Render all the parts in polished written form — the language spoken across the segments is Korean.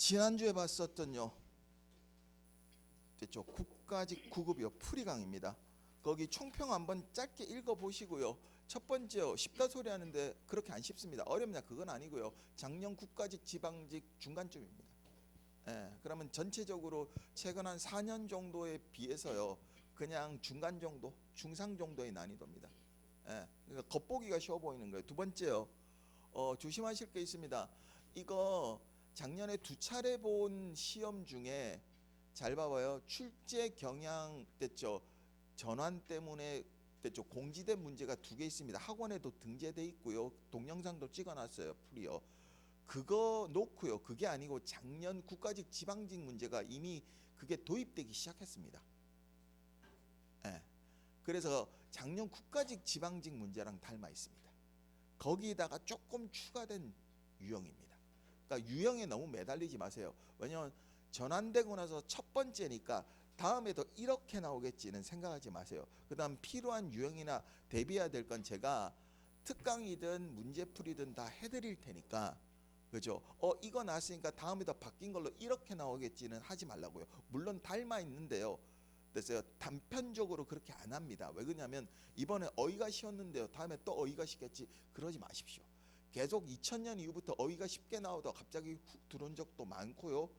지난주에 봤었던요. 됐죠? 국가직 9급이요. 풀이강입니다. 거기 총평 한번 짧게 읽어보시고요. 첫 번째요. 쉽다 소리 하는데 그렇게 안 쉽습니다. 어렵냐 그건 아니고요. 작년 국가직 지방직 중간쯤입니다. 그러면 전체적으로 최근 한 4년 정도에 비해서요. 그냥 중간 정도, 중상 정도의 난이도입니다. 그러니까 겉보기가 쉬워 보이는 거예요. 두 번째요. 조심하실 게 있습니다. 이거 작년에 2차례 본 시험 중에 잘 봐봐요. 출제 경향 됐죠. 전환 때문에 됐죠. 공지된 문제가 2개 있습니다. 학원에도 등재돼 있고요. 동영상도 찍어놨어요. 풀이요. 그거 놓고요. 그게 아니고 작년 국가직 지방직 문제가 이미 그게 도입되기 시작했습니다. 그래서 작년 국가직 지방직 문제랑 닮아 있습니다. 거기다가 조금 추가된 유형입니다. 그러니까 유형에 너무 매달리지 마세요. 왜냐하면 전환되고 나서 첫 번째니까 다음에도 이렇게 나오겠지는 생각하지 마세요. 그 다음 필요한 유형이나 대비해야 될 건 제가 특강이든 문제풀이든 다 해드릴 테니까, 그죠? 이거 나왔으니까 다음에도 바뀐 걸로 이렇게 나오겠지는 하지 말라고요. 물론 닮아 있는데요. 됐어요. 단편적으로 그렇게 안 합니다. 왜 그러냐면 이번에 어휘가 쉬웠는데요. 다음에 또 어휘가 쉽겠지. 그러지 마십시오. 계속 2000년 이후부터 어휘가 쉽게 나오다 갑자기 훅 들어온 적도 많고요.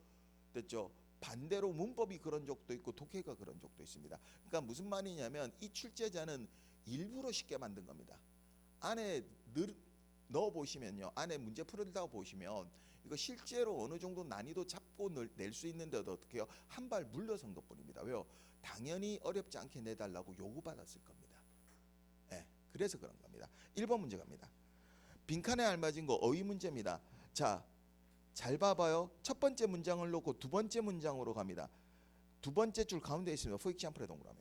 됐죠? 반대로 문법이 그런 적도 있고 독해가 그런 적도 있습니다. 그러니까 무슨 말이냐면 이 출제자는 일부러 쉽게 만든 겁니다. 안에 넣어 보시면요. 안에 문제 풀어다 보시면 이거 실제로 어느 정도 난이도 잡고 낼 수 있는데도 어떻게 해요? 한 발 물러선 것뿐입니다. 왜요? 당연히 어렵지 않게 내달라고 요구받았을 겁니다. 그래서 그런 겁니다. 1번 문제 갑니다. 빈칸에 알맞은 거 어휘 문제입니다. 자, 잘 봐봐요. 첫 번째 문장을 놓고 두 번째 문장으로 갑니다. 두 번째 줄 가운데 있습니다. For example에 동그라며.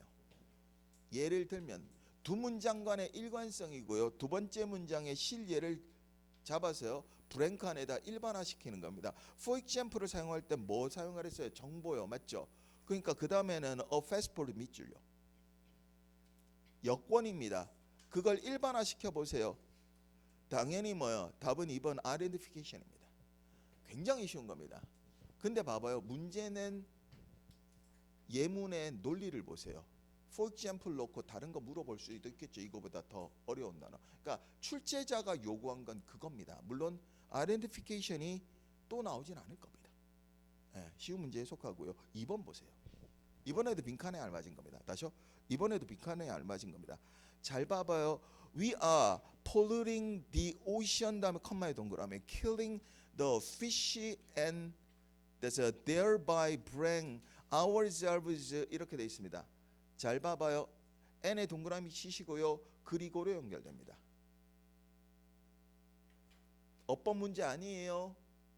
예를 들면 두 문장 간의 일관성이고요. 두 번째 문장의 실예를 잡아서요. 브랭크 안에다 일반화시키는 겁니다. For example을 사용할 때 뭐 사용을 했어요? 정보요. 맞죠? 그러니까 그 다음에는 a passport 밑줄요. 여권입니다. 그걸 일반화시켜 보세요. 당연히 뭐요? 답은 2번 identification입니다. 굉장히 쉬운 겁니다. 근데 봐봐요. 문제는 예문의 논리를 보세요. For example 놓고 다른 거 물어볼 수도 있겠죠. 이거보다 더 어려운 단어. 그러니까 출제자가 요구한 건 그겁니다. 물론 identification이 또 나오진 않을 겁니다. 쉬운 문제에 속하고요. 2번 보세요. 이번에도 빈칸에 알맞은 겁니다. 다시요. 이번에도 빈칸에 알맞은 겁니다. 잘 봐봐요. We are polluting the ocean 다음에 컴마에 동그라미 killing the fish and thereby bring ourselves 이렇게 돼 있습니다. 잘 봐봐요. n에 동그라미 치시고요. 그리고로 연결됩니다. 어법 문제 아니에요.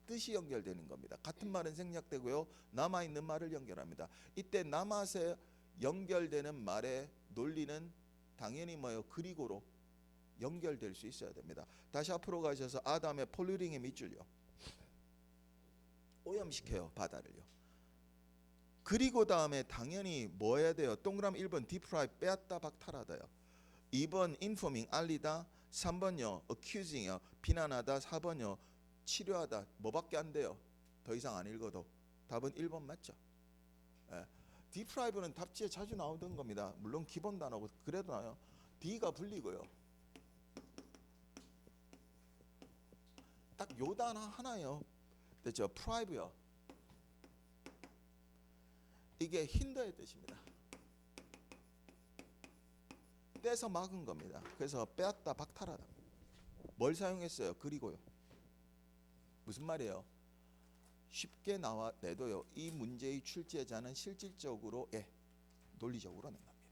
뜻이 연결되는 겁니다. 같은 말은 생략되고요. 남아있는 말을 연결합니다. 이때 남아서 연결되는 말의 논리는 당연히 뭐예요? 그리고로 연결될 수 있어야 됩니다. 다시 앞으로 가셔서 다음에 폴루링의 밑줄요. 오염시켜요. 바다를요. 그리고 다음에 당연히 뭐 해야 돼요? 동그라미 1번 deprive 빼앗다 박탈하다요. 2번 informing 알리다. 3번요 accusing이요. 비난하다. 4번요 치료하다. 뭐밖에 안 돼요? 더 이상 안 읽어도 답은 1번 맞죠? deprive는 답지에 자주 나오던 겁니다. 물론 기본 단어고 그래도 나요. D가 불리고요. 딱 요 단어 하나요. 됐죠? prive요. 이게 힌더의 뜻입니다. 떼서 막은 겁니다. 그래서 빼앗다 박탈하다. 뭘 사용했어요? 그리고요. 무슨 말이에요? 쉽게 나와내도요. 이 문제의 출제자는 실질적으로 논리적으로 낸 겁니다.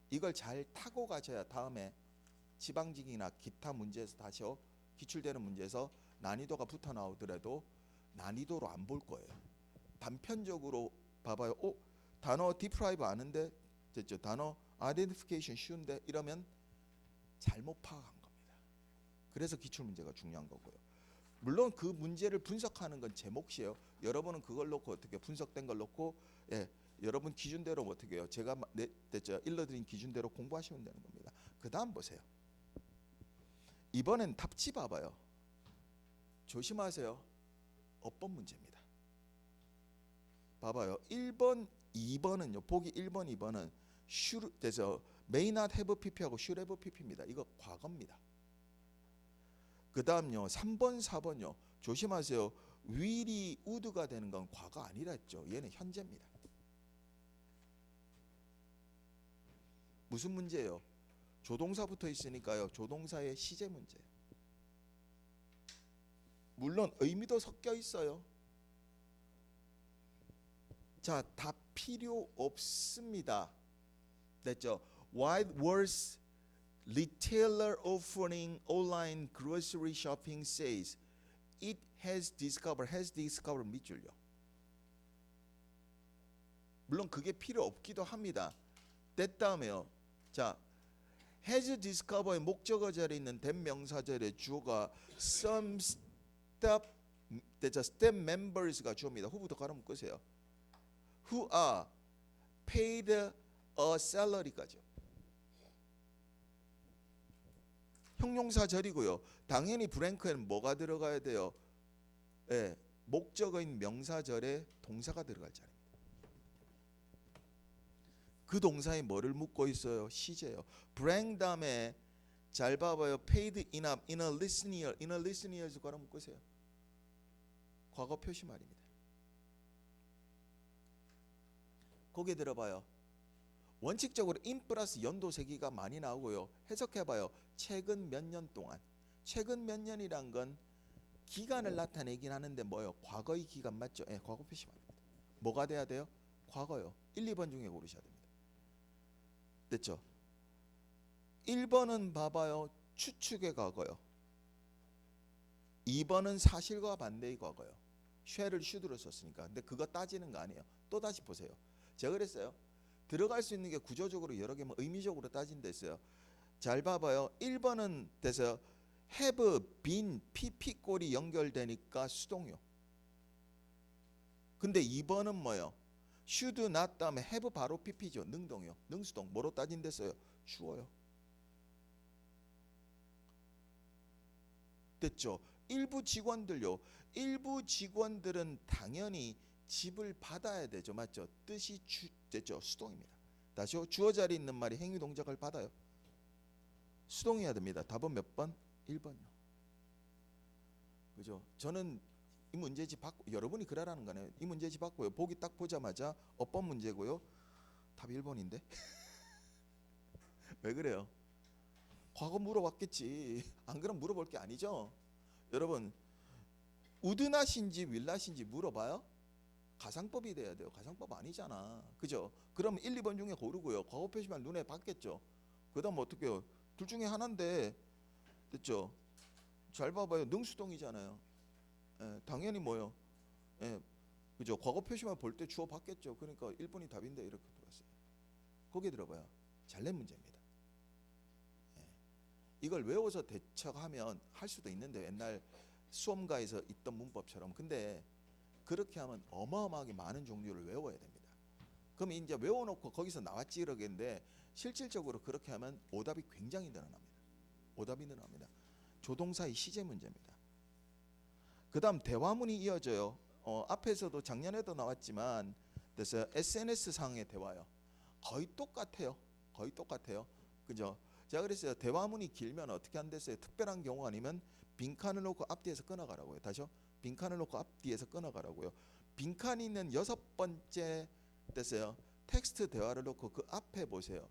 이걸 잘 타고 가셔야 다음에 지방직이나 기타 문제에서 다시요. 기출되는 문제에서 난이도가 붙어 나오더라도 난이도로 안 볼 거예요. 단편적으로 봐봐요. 단어 deprive 아는데 됐죠? 단어 identification 쉬운데 이러면 잘못 파악한 겁니다. 그래서 기출문제가 중요한 거고요. 물론 그 문제를 분석하는 건 제 몫이에요. 여러분은 그걸 놓고 어떻게 분석된 걸 놓고 여러분 기준대로 어떻게 해요? 제가 됐죠? 일러드린 기준대로 공부하시면 되는 겁니다. 그 다음 보세요. 이번엔 답지 봐봐요. 조심하세요. 어법 문제입니다. 봐봐요. 1번, 2번은요. 보기 1번, 2번은 should 돼서 may not have pp하고 should have pp입니다. 이거 과거입니다. 그 다음요. 3번, 4번요. 조심하세요. will이 would가 되는 건 과거 아니라 했죠. 얘는 현재입니다. 무슨 문제예요? 조동사 붙어 있으니까요. 조동사의 시제 문제예요. 물론 의미도 섞여 있어요. 자, 다 필요 없습니다. 됐죠? White Words retailer offering online grocery shopping says it has discovered 밑줄요. 물론 그게 필요 없기도 합니다. 됐다며요. 자, has discover의 목적어 자리에 있는 대명사절의 주어가 some step members가 주어입니다. 후부터 가로 묶으세요. Who are paid a salary까지요. 형용사절이고요. 당연히 브랭크에는 뭐가 들어가야 돼요? 예, 목적어인 명사절에 동사가 들어갈 자리입니다. 그 동사에 뭐를 묻고 있어요? 시제요. bring 다음에 잘 봐봐요. paid enough, in a listening ears 가로 묶으세요. 과거 표시 말입니다. 거기에 들어봐요. 원칙적으로 in 플러스 연도 세기가 많이 나오고요. 해석해봐요. 최근 몇 년 동안. 최근 몇 년이란 건 기간을 나타내긴 하는데 뭐요? 과거의 기간 맞죠? 예, 과거 표시 말입니다. 뭐가 돼야 돼요? 과거요. 1, 2번 중에 고르셔야 됩니다. 됐죠? 1번은 봐봐요. 추측의 과거요. 2번은 사실과 반대의 과거요. 쉐를 should로 썼으니까. 근데 그거 따지는 거 아니에요. 또 다시 보세요. 제가 그랬어요. 들어갈 수 있는 게 구조적으로 여러 개면 의미적으로 따진다 했어요. 잘 봐봐요. 1번은 돼서 have been pp 꼴이 연결되니까 수동요. 근데 2번은 뭐요? should not 다음에 have 바로 pp죠. 능동요. 능수동. 뭐로 따진댔어요? 주어요. 됐죠? 일부 직원들요. 일부 직원들은 당연히 집을 받아야 되죠. 맞죠? 뜻이 됐죠? 수동입니다. 다시요. 주어 자리에 있는 말이 행위 동작을 받아요. 수동해야 됩니다. 답은 몇 번? 1번요. 그죠? 저는 이 문제집 받고 여러분이 그러라는 거네요. 이 문제집 받고요. 보기 딱 보자마자 어법 문제고요. 답 1번인데. 왜 그래요? 과거 물어봤겠지. 안 그럼 물어볼 게 아니죠. 여러분 우드낫인지 윌낫인지 물어봐요? 가상법이 돼야 돼요. 가상법 아니잖아. 그죠? 그럼 1, 2번 중에 고르고요. 과거 표시만 눈에 봤겠죠. 그 다음 어떻게 해요? 둘 중에 하나인데 됐죠? 잘 봐봐요. 능수동이잖아요. 예, 당연히 뭐요? 예, 그죠? 과거 표시만 볼 때 주어 봤겠죠. 그러니까 1번이 답인데 이렇게 들어왔어요. 거기에 들어봐요. 잘 낸 문제입니다. 예, 이걸 외워서 대처하면 할 수도 있는데 옛날 수험가에서 있던 문법처럼. 근데 그렇게 하면 어마어마하게 많은 종류를 외워야 됩니다. 그럼 이제 외워놓고 거기서 나왔지 이러겠는데 실질적으로 그렇게 하면 오답이 굉장히 늘어납니다. 오답이 늘어납니다. 조동사의 시제 문제입니다. 그 다음 대화문이 이어져요. 앞에서도 작년에도 나왔지만 그래서 SNS 상의 대화요. 거의 똑같아요. 거의 똑같아요. 그죠? 제가 그랬어요. 대화문이 길면 어떻게 한댔어요? 특별한 경우 아니면 빈칸을 놓고 앞뒤에서 끊어가라고요. 다시요. 빈칸을 놓고 앞뒤에서 끊어가라고요. 빈칸이 있는 6번째 됐어요. 텍스트 대화를 놓고 그 앞에 보세요.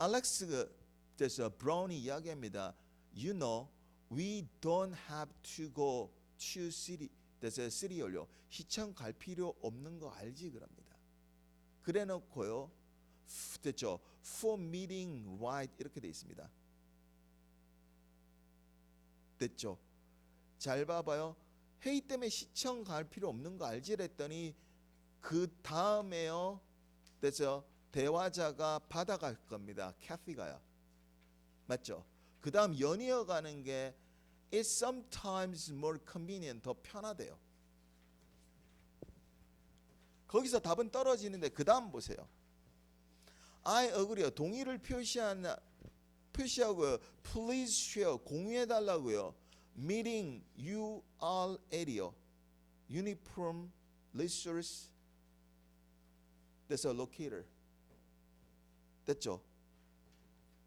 알렉스 됐어요. 브라운이 이야기합니다. You know, we don't have to go to city. 됐어요. 시리얼요. 시청 갈 필요 없는 거 알지 그럽니다. 그래놓고요. 됐죠. For meeting right 이렇게 돼 있습니다. 됐죠. 잘 봐봐요. 회의 때문에 시청 갈 필요 없는 거 알지 그랬더니 그 다음에요. 됐죠. 대화자가 받아갈 겁니다. 캐피가요. 맞죠? 그 다음 연이어 가는 게 It's sometimes more convenient. 더 편하대요. 거기서 답은 떨어지는데 그 다음 보세요. I agree요. 동의를 표시하고요. Please share. 공유해달라고요. meeting UR area, uniform resource, that's a locator. 됐죠?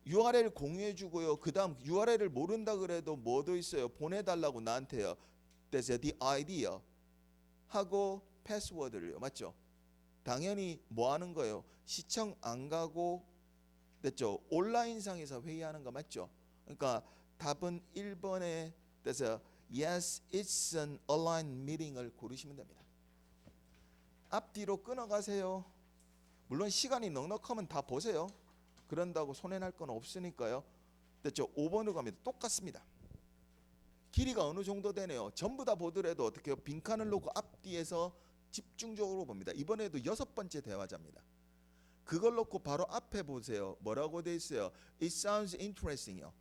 URL 공유해 주고요. 그 다음 URL을 모른다 그래도 뭐도 있어요. 보내달라고 나한테요. That's the idea. 하고 패스워드를요. 맞죠? 당연히 뭐 하는 거예요? 시청 안 가고, 됐죠? 온라인상에서 회의하는 거 맞죠? 그러니까 답은 1번에 that's yes, it's an online meeting을 고르시면 됩니다. 앞뒤로 끊어가세요. 물론 시간이 넉넉하면 다 보세요. 그런다고 손해날 건 없으니까요. 됐죠? 5번으로 갑니다. 똑같습니다. 길이가 어느 정도 되네요. 전부 다 보더라도 어떻게 해요? 빈칸을 놓고 앞뒤에서 집중적으로 봅니다. 이번에도 6번째 대화자입니다. 그걸 놓고 바로 앞에 보세요. 뭐라고 돼 있어요? It sounds interesting이요.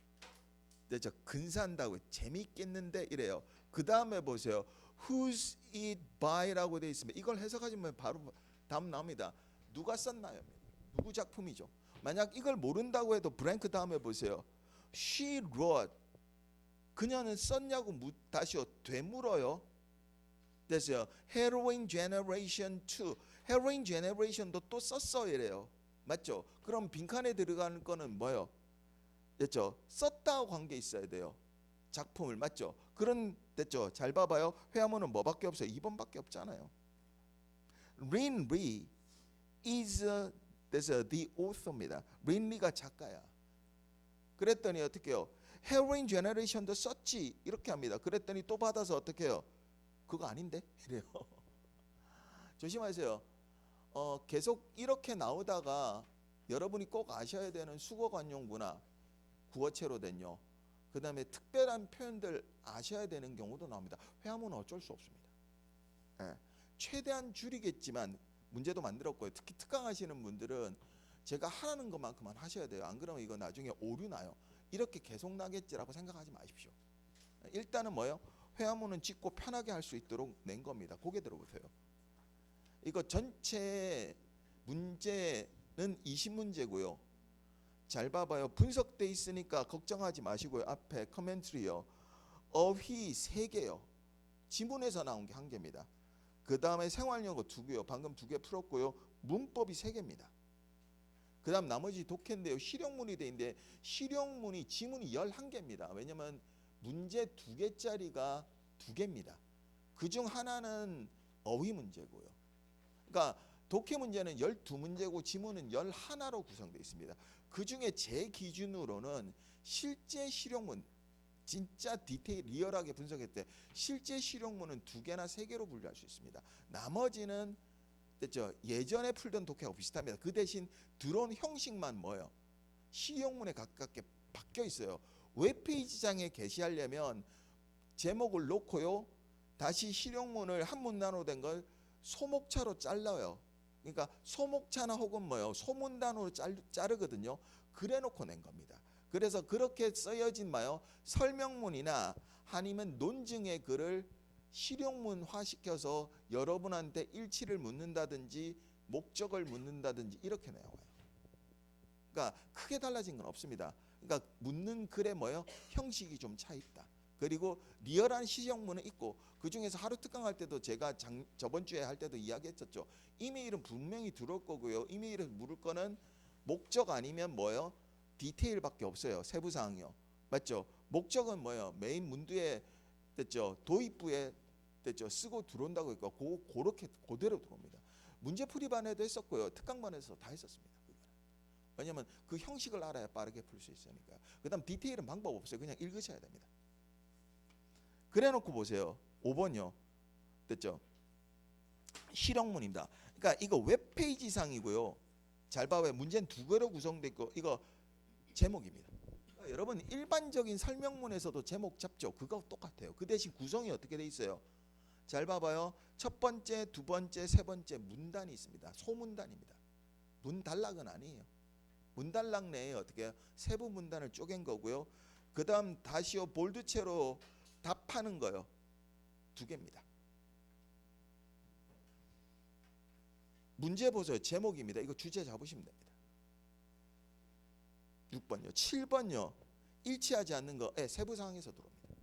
됐죠? 근사한다고 재미있겠는데 이래요. 그 다음에 보세요. Who's it by라고 돼 있으면 이걸 해석하시면 바로 답 나옵니다. 누가 썼나요? 누구 작품이죠? 만약 이걸 모른다고 해도 브랭크 다음에 보세요. She wrote. 그녀는 썼냐고 다시요. 되물어요. 됐어요. Heroin Generation 2. Heroin Generation도 또 썼어 이래요. 맞죠? 그럼 빈칸에 들어가는 거는 뭐예요? 됐죠? 썼다고 관계 있어야 돼요. 작품을 맞죠? 그런 됐죠? 잘 봐봐요. 회화문은 뭐밖에 없어요? 2번밖에 없잖아요. Lin Lee is the author입니다. Lin Lee가 작가야. 그랬더니 어떻게 해요? Heroin Generation도 썼지 이렇게 합니다. 그랬더니 또 받아서 어떻게 해요? 그거 아닌데? 이래요. 조심하세요. 계속 이렇게 나오다가 여러분이 꼭 아셔야 되는 수거관용 문화 구어체로 된요. 그 다음에 특별한 표현들 아셔야 되는 경우도 나옵니다. 회화문은 어쩔 수 없습니다. 예. 최대한 줄이겠지만 문제도 만들었고요. 특히 특강하시는 분들은 제가 하라는 것만큼만 하셔야 돼요. 안 그러면 이거 나중에 오류 나요. 이렇게 계속 나겠지라고 생각하지 마십시오. 일단은 뭐예요? 회화문은 찍고 편하게 할 수 있도록 낸 겁니다. 고개 들어보세요. 이거 전체 문제는 20문제고요. 잘 봐봐요. 분석돼 있으니까 걱정하지 마시고요. 앞에 커멘트리요. 어휘 3개요. 지문에서 나온 게 1개입니다. 그 다음에 생활용어 2개요. 방금 2개 풀었고요. 문법이 3개입니다. 그 다음 나머지 독해인데요. 실용문이 돼 있는데 실용문이 지문이 11개입니다. 왜냐면 문제 2개짜리가 2개입니다. 그중 하나는 어휘 문제고요. 그러니까 독해 문제는 12문제고 지문은 11로 구성되어 있습니다. 그중에 제 기준으로는 실제 실용문 진짜 디테일 리얼하게 분석했을 때 실제 실용문은 2개나 3개로 분류할 수 있습니다. 나머지는 됐죠? 예전에 풀던 독해하고 비슷합니다. 그 대신 들어온 형식만 뭐예요? 실용문에 가깝게 바뀌어 있어요. 웹페이지장에 게시하려면 제목을 놓고요. 다시 실용문을 한 문단으로 된 걸 소목차로 잘라요. 그러니까 소목차나 혹은 뭐예요? 소문단으로 자르거든요. 그래 놓고 낸 겁니다. 그래서 그렇게 쓰여진 뭐예요? 설명문이나 아니면 논증의 글을 실용문화 시켜서 여러분한테 일치를 묻는다든지 목적을 묻는다든지 이렇게 나와요. 그러니까 크게 달라진 건 없습니다. 그러니까 묻는 글에 뭐예요? 형식이 좀 차 있다. 그리고 리얼한 실용문은 있고 그 중에서 하루 특강할 때도 제가 저번 주에 할 때도 이야기했었죠. 이메일은 분명히 들어올 거고요. 이메일을 물을 거는 목적 아니면 뭐예요? 디테일밖에 없어요. 세부 사항이요. 맞죠? 목적은 뭐예요? 메인 문두에 됐죠? 도입부에 됐죠? 쓰고 들어온다고 했고 그렇게 그대로 들어옵니다. 문제풀이반에도 했었고요. 특강반에서 다 했었습니다. 왜냐하면 그 형식을 알아야 빠르게 풀 수 있으니까요. 그다음 디테일은 방법 없어요. 그냥 읽으셔야 됩니다. 그래놓고 보세요. 5번요. 됐죠? 실용문입니다. 그러니까 이거 웹페이지상이고요. 잘 봐봐요. 문제는 2개로 구성되어 있고 이거 제목입니다. 그러니까 여러분 일반적인 설명문에서도 제목 잡죠. 그거 똑같아요. 그 대신 구성이 어떻게 돼 있어요? 잘 봐봐요. 첫 번째, 두 번째, 세 번째 문단이 있습니다. 소문단입니다. 문단락은 아니에요. 문단락 내에 어떻게 해요? 세부 문단을 쪼갠 거고요. 그 다음 다시요 볼드체로 답하는 거요. 2개입니다. 문제 보세요. 제목입니다. 이거 주제 잡으시면 됩니다. 6번요. 7번요. 일치하지 않는 거 세부 상황에서 들어옵니다.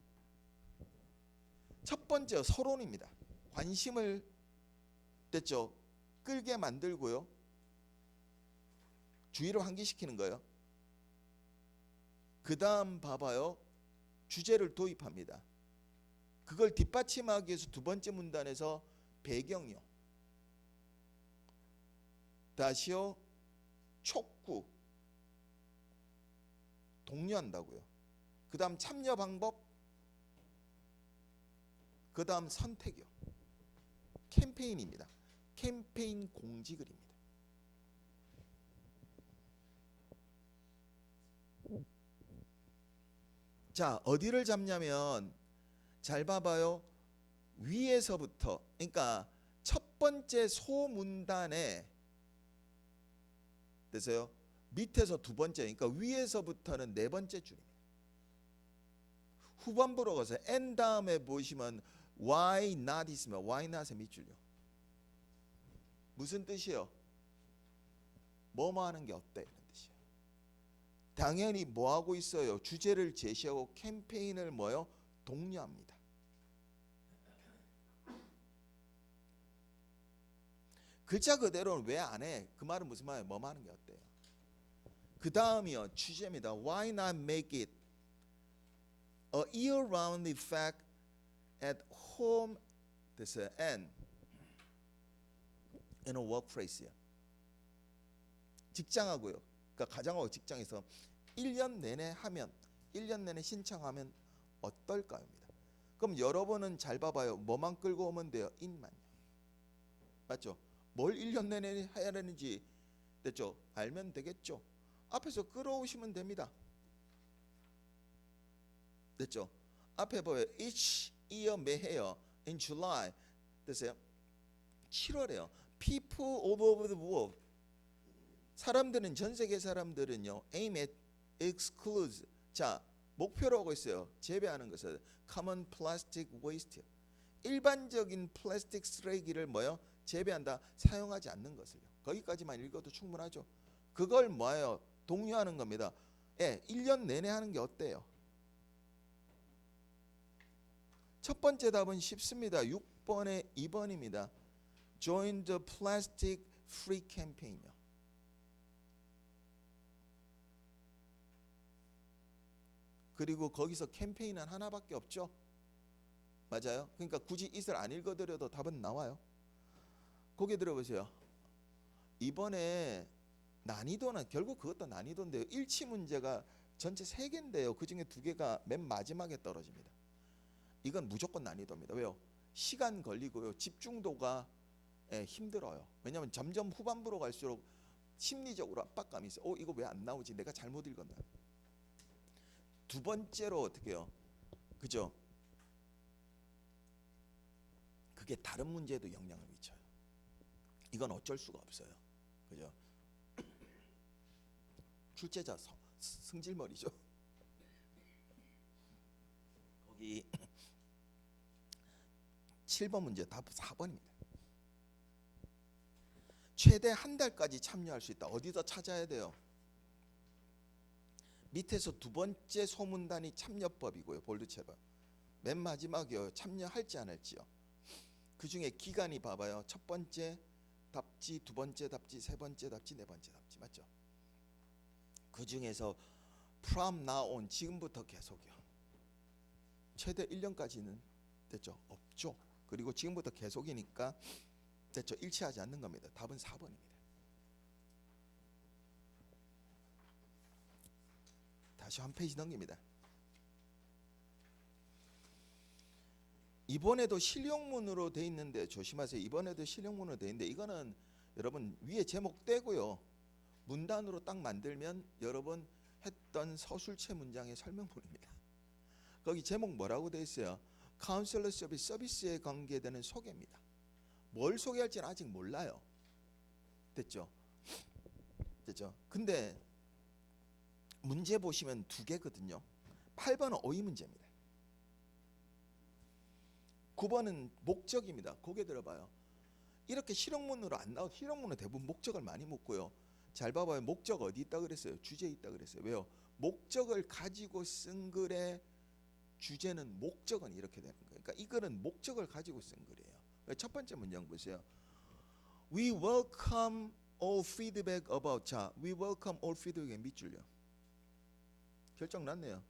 첫 번째 서론입니다. 관심을 됐죠? 끌게 만들고요. 주의를 환기시키는 거예요. 그 다음 봐봐요. 주제를 도입합니다. 그걸 뒷받침하기 위해서 두 번째 문단에서 배경이요. 다시요. 촉구. 독려한다고요. 그 다음 참여 방법. 그 다음 선택이요. 캠페인입니다. 캠페인 공지글입니다. 자, 어디를 잡냐면 잘 봐봐요. 위에서부터, 그러니까 첫 번째 소문단에 됐어요. 밑에서 두 번째, 그러니까 위에서부터는 네 번째 줄입니다. 후반부로 가서 N 다음에 보시면 why not 있으면 why not의 밑줄요. 무슨 뜻이요? 뭐뭐 하는 게 어때? 이런 뜻이에요. 당연히 뭐 하고 있어요? 주제를 제시하고 캠페인을 뭐요? 독려합니다. 글자 그대로는 왜 안 해? 그 말은 무슨 말이에요? 뭐 하는 게 어때요? 그 다음이요. 주제입니다. Why not make it a year-round effect at home and in a workplace요. 직장하고요. 그러니까 가정하고 직장에서 1년 내내 하면 1년 내내 신청하면 어떨까요입니다. 그럼 여러분은 잘 봐봐요. 뭐만 끌고 오면 돼요? 인만요. 맞죠? 뭘 1년 내내 해야 되는지 됐죠? 알면 되겠죠? 앞에서 끌어오시면 됩니다. 됐죠? 앞에 보여. Each year 매해요. In July. 됐어요? 7월에요. People all over the world. 사람들은 전 세계 사람들은요. aim at excludes. 자, 목표로 하고 있어요. 재배하는 것을 common plastic waste. 일반적인 플라스틱 쓰레기를 뭐요? 재배한다. 사용하지 않는 것을요. 거기까지만 읽어도 충분하죠. 그걸 뭐예요? 독려하는 겁니다. 예, 1년 내내 하는 게 어때요? 첫 번째 답은 쉽습니다. 6번에 2번입니다. Join the plastic free campaign요. 그리고 거기서 캠페인은 하나밖에 없죠. 맞아요. 그러니까 굳이 이슬 안 읽어드려도 답은 나와요. 고개 들어보세요. 이번에 난이도는 결국 그것도 난이도인데요. 일치 문제가 전체 3개인데요. 그중에 2개가 맨 마지막에 떨어집니다. 이건 무조건 난이도입니다. 왜요? 시간 걸리고요. 집중도가 힘들어요. 왜냐하면 점점 후반부로 갈수록 심리적으로 압박감이 있어요. 이거 왜 안 나오지? 내가 잘못 읽었나? 두 번째로 어떻게 해요? 그죠? 그게 다른 문제에도 영향을 미쳐요. 이건 어쩔 수가 없어요. 그죠? 출제자 승질머리죠. 거기 7번 문제 답 4번입니다. 최대 한 달까지 참여할 수 있다. 어디서 찾아야 돼요? 밑에서 두 번째 소문단이 참여법이고요. 볼드체로. 맨 마지막이요. 참여할지 안 할지요. 그 중에 기간이 봐봐요. 첫 번째 답지, 두 번째 답지, 세 번째 답지, 네 번째 답지. 맞죠? 그 중에서 from now on, 지금부터 계속이요. 최대 1년까지는 됐죠? 없죠. 그리고 지금부터 계속이니까 됐죠? 일치하지 않는 겁니다. 답은 4번입니다. 다시 한 페이지 넘깁니다. 이번에도 실용문으로 돼 있는데 조심하세요. 이번에도 실용문으로 돼 있는데 이거는 여러분 위에 제목 떼고요. 문단으로 딱 만들면 여러분 했던 서술체 문장의 설명문입니다. 거기 제목 뭐라고 돼 있어요? 카운셀러 서비스에 관계되는 소개입니다. 뭘 소개할지는 아직 몰라요. 됐죠? 됐죠? 근데 문제 보시면 2개거든요. 8번은 어휘 문제입니다. 9번은 목적입니다. 고개 들어봐요. 이렇게 실용문으로 안 나오고 실용문은 대부분 목적을 많이 묻고요. 잘 봐봐요. 목적 어디 있다 그랬어요? 주제에 있다 그랬어요. 왜요? 목적을 가지고 쓴 글에 주제는 목적은 이렇게 되는 거예요. 그러니까 이거는 목적을 가지고 쓴 글이에요. 첫 번째 문장 보세요. We welcome all feedback about. 자, we welcome all feedback의 밑줄요. 결정 났네요.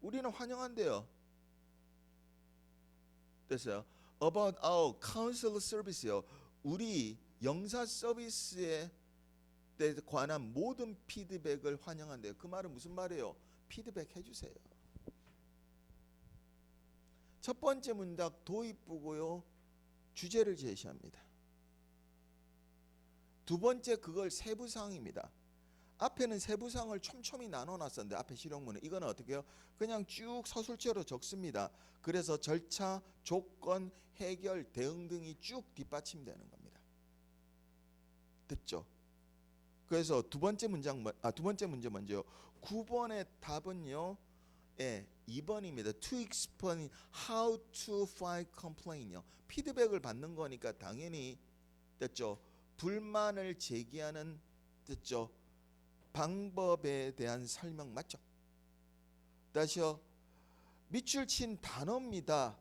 우리는 환영한대요. 됐어요. About our counsel service요. 우리 영사 서비스에 관한 모든 피드백을 환영한대요. 그 말은 무슨 말이에요? 피드백 해주세요. 첫 번째 문장 도입부고요. 주제를 제시합니다. 두 번째 그걸 세부사항입니다. 앞에는 세부사항을 촘촘히 나눠놨었는데 앞에 실용문은 이거는 어떻게 해요? 그냥 쭉 서술체로 적습니다. 그래서 절차, 조건, 해결, 대응 등이 쭉 뒷받침되는 겁니다. 됐죠? 그래서 두 번째 문제 먼저요. 9번의 답은요. 2번입니다. To explain how to file complaint요. 피드백을 받는 거니까 당연히 됐죠. 불만을 제기하는 됐죠. 방법에 대한 설명 맞죠? 다시요. 밑줄 친 단어입니다.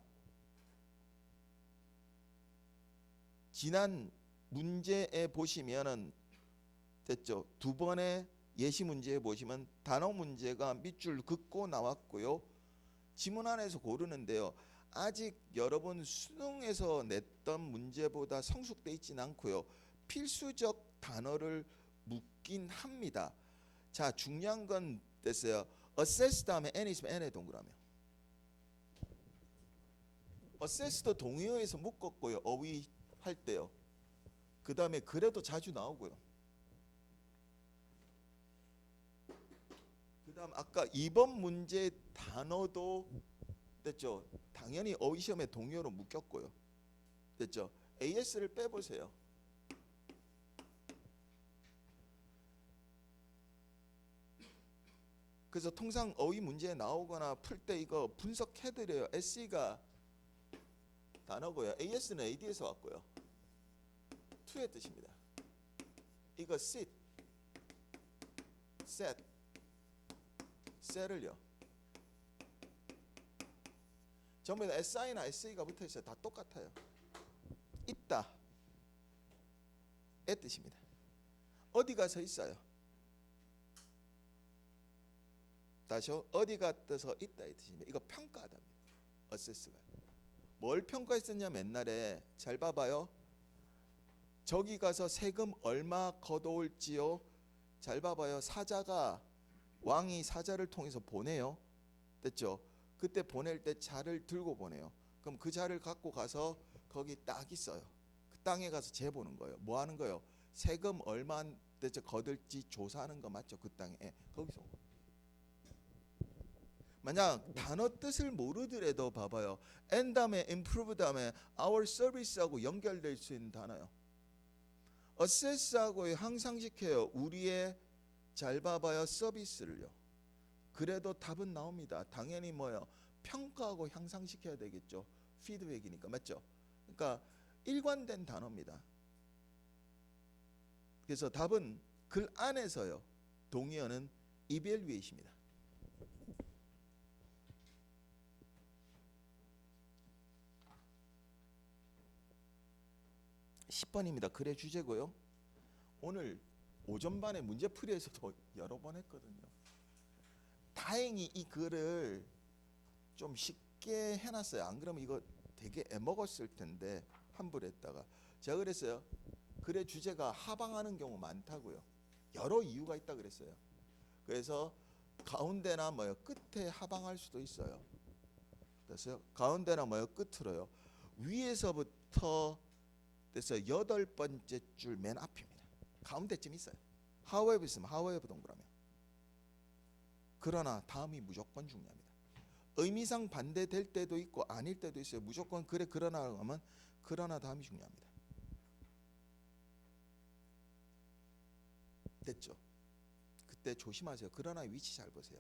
지난 문제에 보시면은 됐죠. 두 번의 예시 문제에 보시면 단어 문제가 밑줄 긋고 나왔고요. 지문 안에서 고르는데요. 아직 여러분 수능에서 냈던 문제보다 성숙돼 있진 않고요. 필수적 단어를 묻긴 합니다. 자, 중요한 건 됐어요. assess 다음에 n 있으면 n에 동그라며. assess도 동의어에서 묶었고요. 어휘 할 때요. 그 다음에 그래도 자주 나오고요. 그 다음 아까 2번 문제 단어도 됐죠. 당연히 어휘 시험에 동의어로 묶였고요. 됐죠. AS를 빼보세요. 그래서 통상 어휘 문제에 나오거나 풀 때 이거 분석해드려요. SE가 단어고요. AS는 AD에서 왔고요. to의 뜻입니다. 이거 sit, set, set을요. 전부 다 SI나 SE가 붙어있어요. 다 똑같아요. 있다 의 뜻입니다. 어디가 서 있어요. 다시요. 어디가 떠서 있다 이 뜻입니다. 이거 평가하답니다. 어세스가 뭘 평가했었냐 맨날에 잘 봐봐요. 저기 가서 세금 얼마 걷어올지요. 잘 봐봐요. 사자가 왕이 사자를 통해서 보내요. 됐죠? 그때 보낼 때 자를 들고 보내요. 그럼 그 자를 갖고 가서 거기 딱 있어요. 그 땅에 가서 재보는 거예요. 뭐 하는 거예요? 세금 얼마 대체 거둘지 조사하는 거 맞죠? 그 땅에 거기서. 만약 단어 뜻을 모르더라도 봐봐요. and 다음에 improve 다음에 our service하고 연결될 수 있는 단어요. assess하고 향상시켜요. 우리의 잘 봐봐요. 서비스를요. 그래도 답은 나옵니다. 당연히 뭐요? 평가하고 향상시켜야 되겠죠. 피드백이니까 맞죠? 그러니까 일관된 단어입니다. 그래서 답은 글 안에서요. 동의어는 evaluate입니다. 10번입니다. 글의 주제고요. 오늘 오전반에 문제풀이에서도 여러 번 했거든요. 다행히 이 글을 좀 쉽게 해놨어요. 안 그러면 이거 되게 애먹었을 텐데 환불했다가 제가 그랬어요. 글의 주제가 하방하는 경우 많다고요. 여러 이유가 있다 그랬어요. 그래서 가운데나 뭐요 끝에 하방할 수도 있어요. 됐어요? 가운데나 뭐요 끝으로요. 위에서부터 됐어요. 8번째 줄 맨 앞입니다. 가운데쯤 있어요. however 있으면 however 동그라미. 그러나 다음이 무조건 중요합니다. 의미상 반대될 때도 있고 아닐 때도 있어요. 무조건 그래 그러나 하면 그러나 다음이 중요합니다. 됐죠? 그때 조심하세요. 그러나 위치 잘 보세요.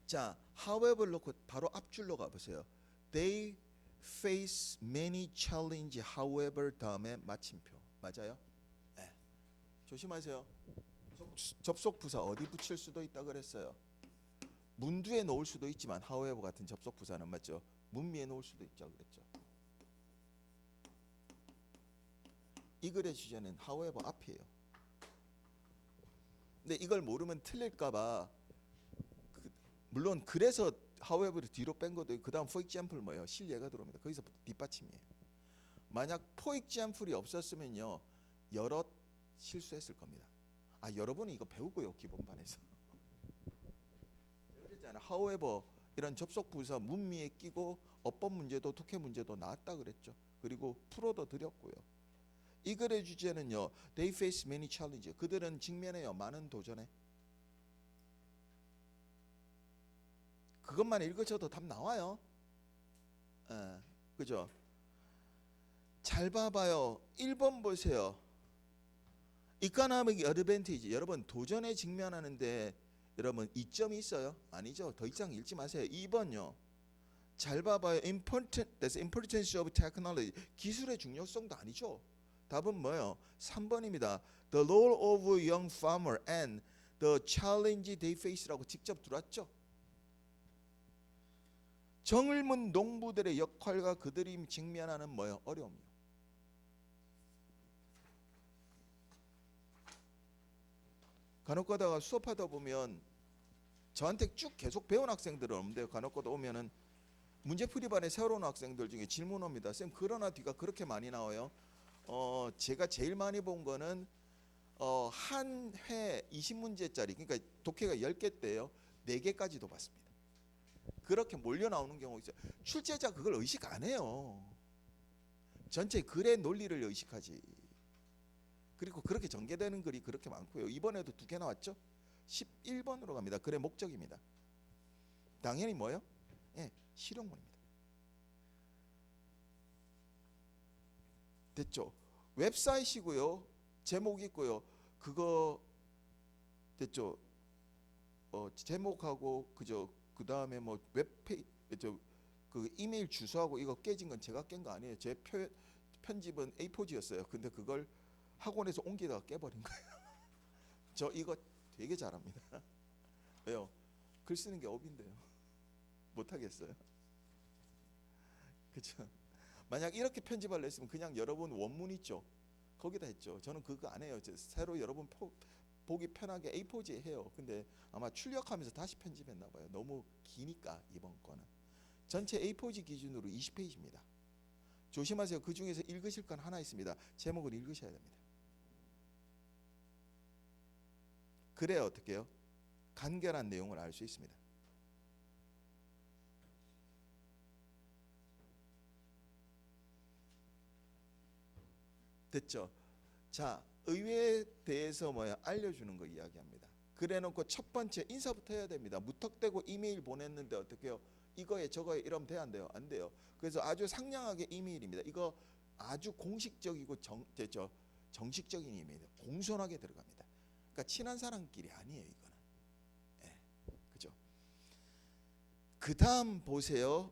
자, however 놓고 바로 앞줄로 가보세요. They face many challenge. However 다음에 마침표 맞아요? 네. 조심하세요. 접속 부사 어디 붙일 수도 있다 그랬어요. 문두에 놓을 수도 있지만 however 같은 접속 부사는 맞죠? 문미에 놓을 수도 있죠. 그랬죠. 이 글의 주제는 however 앞이에요. 근데 이걸 모르면 틀릴까봐 물론 그래서 however를 뒤로 뺀 것도 그 다음 for example 뭐예요? 실예가 들어옵니다. 거기서 뒷받침이에요. 만약 for example이 없었으면요 여러 실수했을 겁니다. 여러분이 이거 배우고요 기본반에서. 그랬잖아요. however 이런 접속 부사 문미에 끼고 어법 문제도 독해 문제도 나왔다 그랬죠. 그리고 풀어도 드렸고요. 이 글의 주제는요. They face many challenges. 그들은 직면해요. 많은 도전에. 그것만 읽으셔도 답 나와요. 그죠? 잘 봐봐요. 1번 보세요. Economic advantage. 여러분 도전에 직면하는데 여러분 이점이 있어요? 아니죠. 더 이상 읽지 마세요. 2번요. 잘 봐봐요. That's importance of technology. 기술의 중요성도 아니죠. 답은 뭐예요? 3번입니다. The role of young farmer and the challenge they face라고 직접 들어왔죠. 젊은 농부들의 역할과 그들이 직면하는 뭐예요? 어려움이요. 간혹가다가 수업하다 보면 저한테 쭉 계속 배운 학생들은 없는데 간혹가다 오면은 문제풀이반에 새로 온 학생들 중에 질문 옵니다. 쌤 그러나 뒤가 그렇게 많이 나와요? 제가 제일 많이 본 거는 한 회 20문제짜리 그러니까 독해가 10개 때요. 4개까지도 봤습니다. 그렇게 몰려 나오는 경우 있어요. 출제자 그걸 의식 안 해요. 전체 글의 논리를 의식하지. 그리고 그렇게 전개되는 글이 그렇게 많고요. 이번에도 2개 나왔죠. 11번으로 갑니다. 글의 목적입니다. 당연히 뭐예요? 실용문입니다. 됐죠? 웹사이트이고요. 제목 있고요. 그거 됐죠? 제목하고 그죠? 그 다음에 뭐 웹페이지 그 이메일 주소하고 이거 깨진 건 제가 깬 거 아니에요. 제 편집은 A4지였어요. 근데 그걸 학원에서 옮기다가 깨버린 거예요. 저 이거 되게 잘합니다. 왜요? 글 쓰는 게 업인데요. 못하겠어요. 그렇죠? 만약 이렇게 편집하려 했으면 그냥 여러분 원문 있죠? 거기다 했죠. 저는 그거 안 해요. 새로 여러분 보기 편하게 A4지에 해요. 근데 아마 출력하면서 다시 편집했나 봐요. 너무 기니까 이번 거는. 전체 A4지 기준으로 20페이지입니다. 조심하세요. 그 중에서 읽으실 건 하나 있습니다. 제목을 읽으셔야 됩니다. 그래야 어떻게 해요? 간결한 내용을 알 수 있습니다. 됐죠? 자, 의회에 대해서 뭐야? 알려주는 거 이야기합니다. 그래놓고 첫 번째 인사부터 해야 됩니다. 무턱대고 이메일 보냈는데 어떻게 해요? 이거에 저거에 이러면 돼요? 안 돼요? 안 돼요. 그래서 아주 상냥하게 이메일입니다. 이거 아주 공식적이고 정식적인 이메일이에요. 공손하게 들어갑니다. 그러니까 친한 사람끼리 아니에요. 이거는. 그죠? 그 다음 보세요.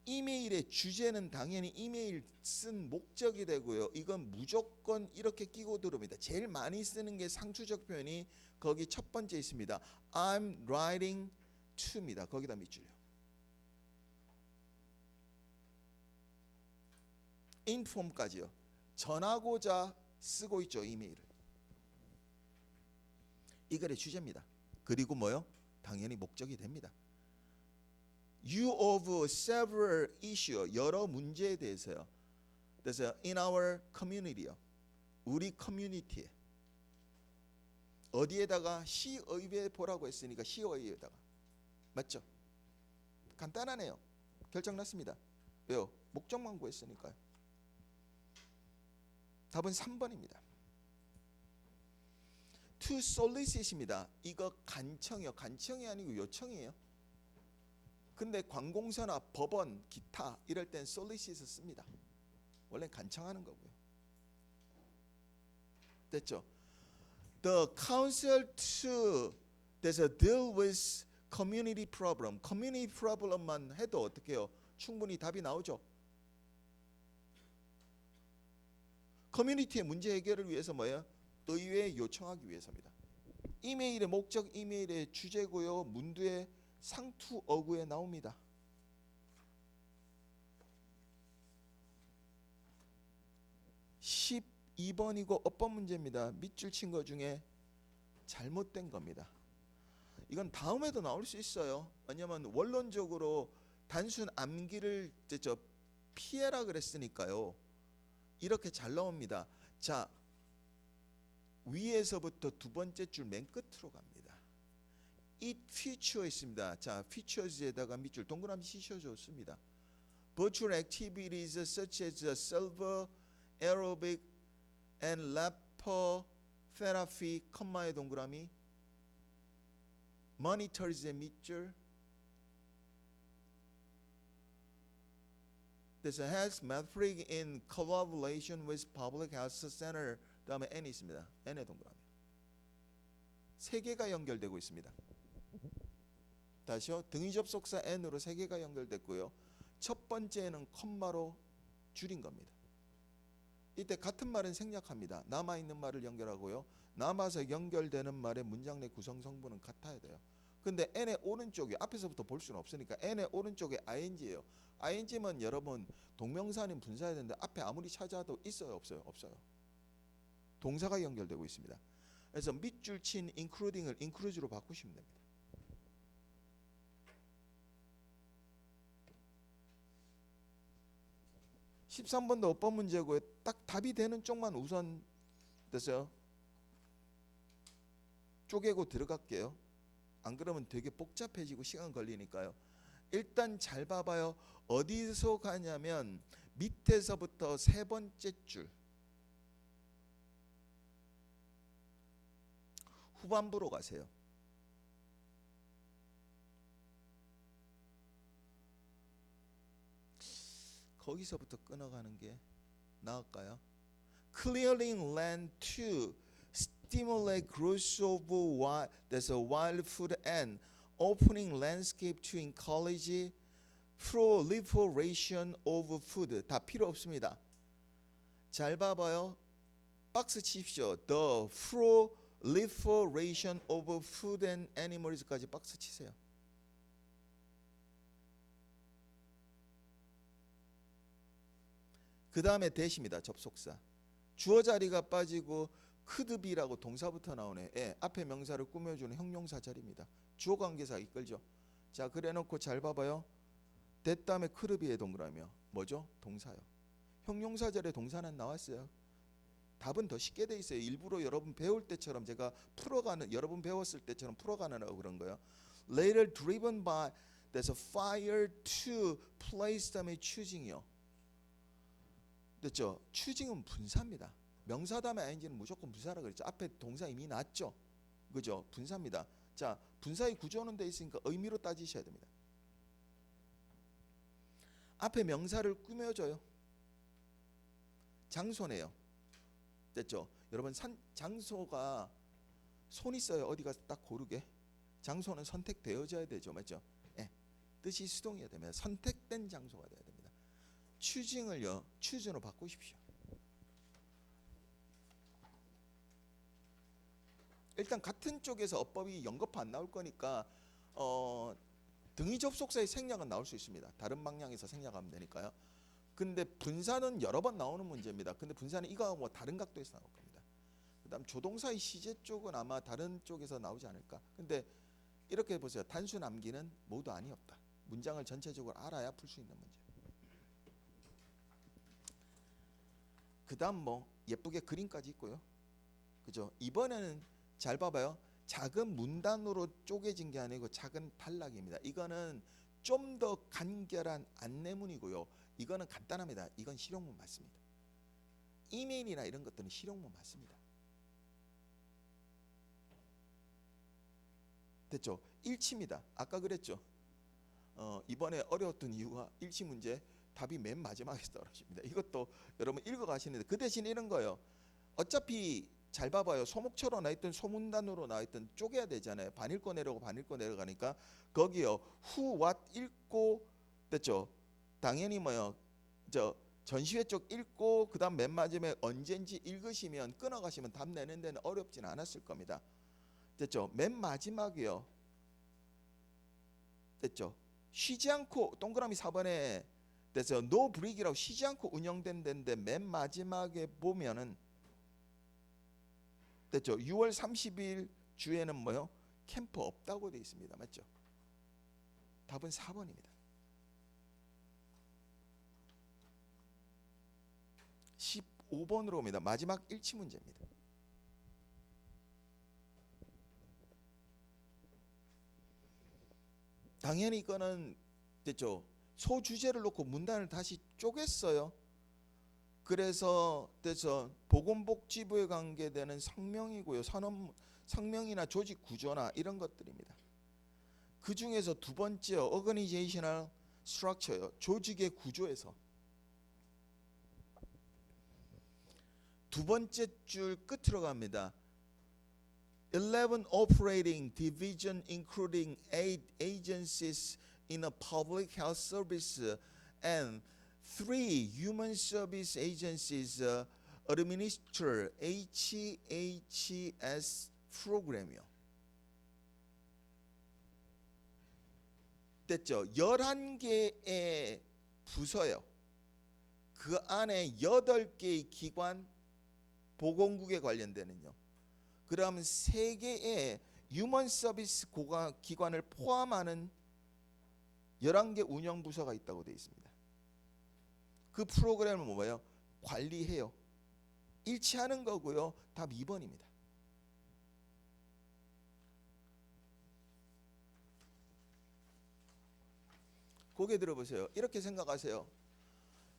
이메일의 주제는 당연히 이메일 쓴 목적이 되고요. 이건 무조건 이렇게 끼고 들어옵니다. 제일 많이 쓰는 게 상투적 표현이 거기 첫 번째 있습니다. I'm writing to입니다. 거기다 밑줄요. inform까지요. 전하고자 쓰고 있죠. 이메일을. 이 글의 주제입니다. 그리고 뭐요? 당연히 목적이 됩니다. You of several issue 여러 문제에 대해서요. 그래서 in our community요. 우리 커뮤니티에 어디에다가 시의회에 보라고 했으니까 시의회에다가 맞죠? 간단하네요. 결정 났습니다. 왜요? 목적만 구했으니까요. 답은 3번입니다. To solicit입니다. 이거 간청이요. 간청이 아니고 요청이에요. 근데 관공서나 법원, 기타 이럴 땐 solicit을 씁니다. 원래 간청하는 거고요. 됐죠? The council to deal with community problem. community problem만 해도 어떻게 해요? 충분히 답이 나오죠. 커뮤니티의 문제 해결을 위해서 뭐예요? 의회에 요청하기 위해서입니다. 이메일의 목적, 이메일의 주제고요. 문두의 상투 어구에 나옵니다. 12번이고 어법 문제입니다. 밑줄 친 거 중에 잘못된 겁니다. 이건 다음에도 나올 수 있어요. 왜냐면 원론적으로 단순 암기를 피해라 그랬으니까요. 이렇게 잘 나옵니다. 자, 위에서부터 두 번째 줄 맨 끝으로 갑니다. It feature 있습니다. 자, features에다가 밑줄 동그라미 씌워줬습니다. Virtual activities such as server, aerobic, and laughter therapy, 컴마의 동그라미, monitors의 밑줄, This health metric in collaboration with public health center. 다음에 N이 있습니다. N의 동그라미. 세 개가 연결되고 있습니다. 다시요. 등위 접속사 N으로 세 개가 연결됐고요. 첫 번째는 컴마로 줄인 겁니다. 이때 같은 말은 생략합니다. 남아있는 말을 연결하고요. 남아서 연결되는 말의 문장 내 구성 성분은 같아야 돼요. 근데 N의 오른쪽에 앞에서부터 볼 수는 없으니까 N의 오른쪽에 ing예요. ing면 여러분 동명사 아닌 분사해야 되는데 앞에 아무리 찾아도 있어요, 없어요? 없어요. 동사가 연결되고 있습니다. 그래서 밑줄 친 including을 include로 바꾸시면 됩니다. (13번도) 어법 문제고요. 딱 답이 되는 쪽만 우선 됐어요. 쪼개고 들어갈게요. 안 그러면 되게 복잡해지고 시간 걸리니까요. 일단 잘 봐봐요. 어디서 가냐면 밑에서부터 세 번째 줄 후반부로 가세요. 거기서부터 끊어가는 게 나을까요? Clearing land to stimulate growth of wild food and opening landscape to encourage proliferation of food. 다 필요 없습니다. 잘 봐봐요. 박스 치십시오. The proliferation of food and animals까지 박스 치세요. 그 다음에 대시입니다. 접속사. 주어 자리가 빠지고 could be라고 동사부터 나오네. 예, 앞에 명사를 꾸며주는 형용사 자리입니다. 주어 관계사 이끌죠. 자, 그래놓고 잘 봐봐요. that 다음에 could be의 동그라미요. 뭐죠? 동사요. 형용사 자리에 동사는 나왔어요. 답은 더 쉽게 돼 있어요. 일부러 여러분 배울 때처럼 제가 풀어가는, 여러분 배웠을 때처럼 풀어가느라고 그런 거예요. Later driven by there's a fire to place 다음에 choosing이요. 됐죠? choosing은 분사입니다. 명사 다음에 ing는 무조건 분사라 그랬죠. 앞에 동사 이미 났죠. 그죠? 분사입니다. 자, 분사의 구조는 돼 있으니까 의미로 따지셔야 됩니다. 앞에 명사를 꾸며줘요. 장소네요. 됐죠? 여러분 장소가 손 있어요. 어디가 딱 고르게. 장소는 선택되어져야 되죠. 맞죠? 예. 뜻이 수동이어야 됩니다. 선택된 장소가 돼야 됩니다. choosing을요. choose로 바꾸십시오. 일단 같은 쪽에서 어법이 연거푸 안 나올 거니까 등위 접속사의 생략은 나올 수 있습니다. 다른 방향에서 생략하면 되니까요. 근데 분사는 여러 번 나오는 문제입니다. 근데 분사는 이거하고 뭐 다른 각도에서 나올 겁니다. 그다음 조동사의 시제 쪽은 아마 다른 쪽에서 나오지 않을까. 근데 이렇게 보세요. 단순 암기는 모두 아니었다. 문장을 전체적으로 알아야 풀 수 있는 문제. 그다음 뭐 예쁘게 그림까지 있고요. 그죠? 이번에는 잘 봐봐요. 작은 문단으로 쪼개진 게 아니고 작은 단락입니다. 이거는 좀 더 간결한 안내문이고요. 이거는 간단합니다. 이건 실용문 맞습니다. 이메일이나 이런 것들은 실용문 맞습니다. 됐죠? 일치입니다. 아까 그랬죠? 이번에 어려웠던 이유가 일치 문제 답이 맨 마지막에 떨어집니다. 이것도 여러분 읽어가시는데 그 대신 이런 거예요. 어차피 잘 봐봐요. 소목처럼 나있던 소문단으로 나있던 쪼개야 되잖아요. 반 읽고 내려오고 반 읽고 내려가니까 거기요. who, what 읽고 됐죠? 당연히 뭐요. 전시회 쪽 읽고 그 다음 맨 마지막에 언젠지 읽으시면 끊어가시면 답 내는 데는 어렵진 않았을 겁니다. 됐죠? 맨 마지막이요. 됐죠? 쉬지 않고 동그라미 4번에 됐어요. 노 브릭이라고 쉬지 않고 운영된 데인데 맨 마지막에 보면은 됐죠? 6월 30일 주에는 뭐요? 캠프 없다고 돼 있습니다. 맞죠? 답은 4번입니다. 15번으로 옵니다. 마지막 일치 문제입니다. 당연히 이거는 됐죠. 소주제를 놓고 문단을 다시 쪼갰어요. 그래서 보건복지부에 관계되는 성명이고요. 성명이나 조직 구조나 이런 것들입니다. 그 중에서 두 번째 organizational structure요. 조직의 구조에서 두 번째 줄 끝으로 갑니다. 11 operating division including 8 agencies in a public health service and 3 human service agencies administer HHS 프로그램이요. 됐죠? 11개의 부서요. 그 안에 8개의 기관 보건국에 관련되는요. 그럼 3개의 휴먼 서비스 기관을 포함하는 11개 운영 부서가 있다고 되어 있습니다. 그 프로그램은 뭐예요? 관리해요. 일치하는 거고요. 답 2번입니다. 고개 들어보세요. 이렇게 생각하세요.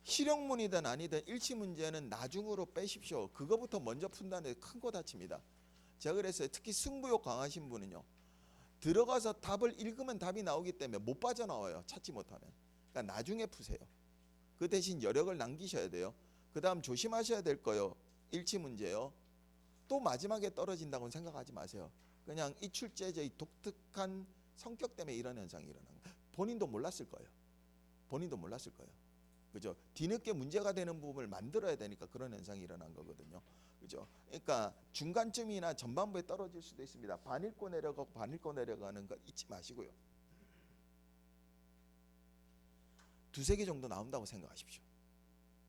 실용문이든 아니든 일치 문제는 나중으로 빼십시오. 그거부터 먼저 푼다는 데 큰 거 다칩니다. 제가 그랬어요. 특히 승부욕 강하신 분은요. 들어가서 답을 읽으면 답이 나오기 때문에 못 빠져나와요. 찾지 못하면. 그러니까 나중에 푸세요. 그 대신 여력을 남기셔야 돼요. 그 다음 조심하셔야 될 거요. 일치 문제요. 또 마지막에 떨어진다고는 생각하지 마세요. 그냥 이 출제자의 독특한 성격 때문에 이런 현상이 일어나는 거예요. 본인도 몰랐을 거예요. 본인도 몰랐을 거예요. 그죠? 뒤늦게 문제가 되는 부분을 만들어야 되니까 그런 현상이 일어난 거거든요. 그죠? 그러니까 중간쯤이나 전반부에 떨어질 수도 있습니다. 반 읽고 내려가고 반 읽고 내려가는 거 잊지 마시고요. 두세 개 정도 나온다고 생각하십시오.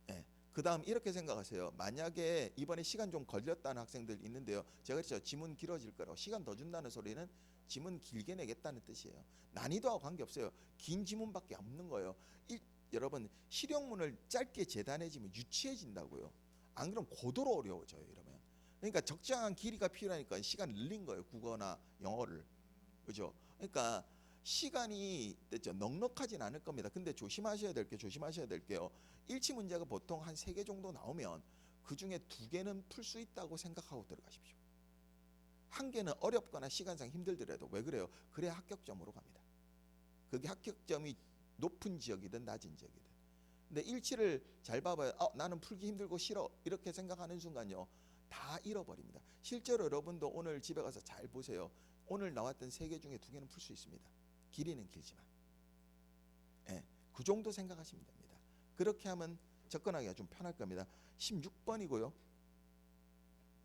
네. 그 다음 이렇게 생각하세요. 만약에 이번에 시간 좀 걸렸다는 학생들 있는데요. 제가 그랬죠. 지문 길어질 거라고. 시간 더 준다는 소리는 지문 길게 내겠다는 뜻이에요. 난이도하고 관계없어요. 긴 지문밖에 없는 거예요. 여러분 실용문을 짧게 재단해지면 유치해진다고요. 안 그러면 고도로 어려워져요. 이러면. 그러니까 적정한 길이가 필요하니까 시간 늘린 거예요. 국어나 영어를. 그죠? 그러니까 시간이 됐죠. 넉넉하진 않을 겁니다. 근데 조심하셔야 될 게요. 일치 문제가 보통 한 3개 정도 나오면 그 중에 2개는 풀 수 있다고 생각하고 들어가십시오. 1개는 어렵거나 시간상 힘들더라도 왜 그래요? 그래야 합격점으로 갑니다. 그게 합격점이 높은 지역이든 낮은 지역이든. 근데 일치를 잘 봐봐요. 나는 풀기 힘들고 싫어. 이렇게 생각하는 순간요. 다 잃어버립니다. 실제로 여러분도 오늘 집에 가서 잘 보세요. 오늘 나왔던 3개 중에 2개는 풀 수 있습니다. 길이는 길지만. 네, 그 정도 생각하시면 됩니다. 그렇게 하면 접근하기가 좀 편할 겁니다. 16번이고요.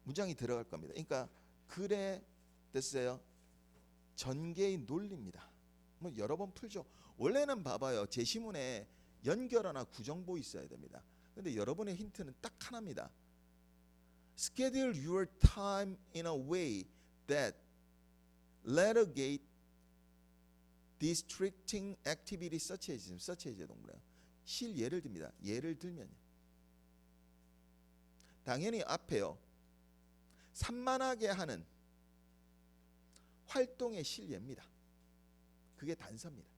문장이 들어갈 겁니다. 그러니까 글에 됐어요. 전개의 논리입니다. 뭐 여러 번 풀죠. 원래는 봐봐요. 제시문에 연결어나 구정보 있어야 됩니다. 근데 여러분의 힌트는 딱 하나입니다. Schedule your time in a way that relegate distracting activities such as 동그라미. 실 예를 듭니다. 예를 들면요. 당연히 앞에요. 산만하게 하는 활동의 실예입니다. 그게 단서입니다.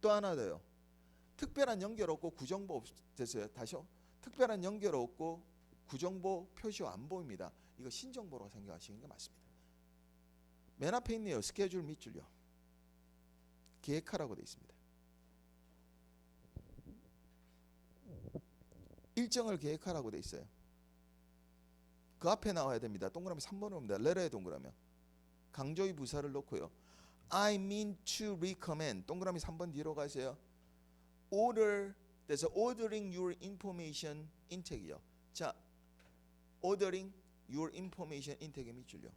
또 하나 더요. 특별한 연결 없고 구정보 됐어요. 다시요. 특별한 연결 없고 구정보 표시 안 보입니다. 이거 신정보라고 생각하시는 게 맞습니다. 맨 앞에 있네요. 스케줄 밑줄요. 계획하라고 되어 있습니다. 일정을 계획하라고 되어 있어요. 그 앞에 나와야 됩니다. 동그라미 3번으로 옵니다. 레러의 동그라미. 강조의 부사를 놓고요. I mean to recommend. 동그라미 3번 뒤로 가세요. order 그래서 ordering your information intake이요. 자, ordering your information intake의 밑줄요.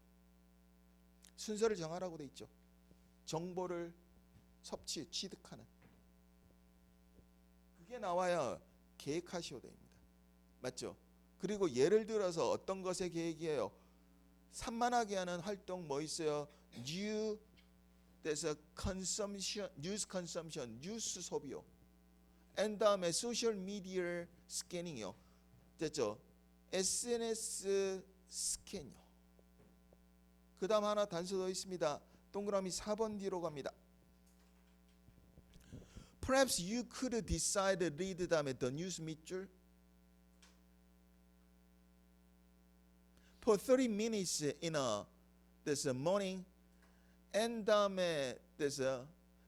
순서를 정하라고 돼 있죠. 정보를 섭취, 취득하는. 그게 나와야 계획하시오 됩니다. 맞죠? 그리고 예를 들어서 어떤 것의 계획이에요? 산만하게 하는 활동 뭐 있어요? 뉴스 consumption, 뉴스 소비요. 그 다음에 소셜 미디어 스캐닝이요. 됐죠? SNS 스캔이요. 그 다음 하나 단서 더 있습니다. 동그라미 4번 뒤로 갑니다. Perhaps you could decide read 다음에 the news 밑줄. For 30 minutes in this morning, and 다음에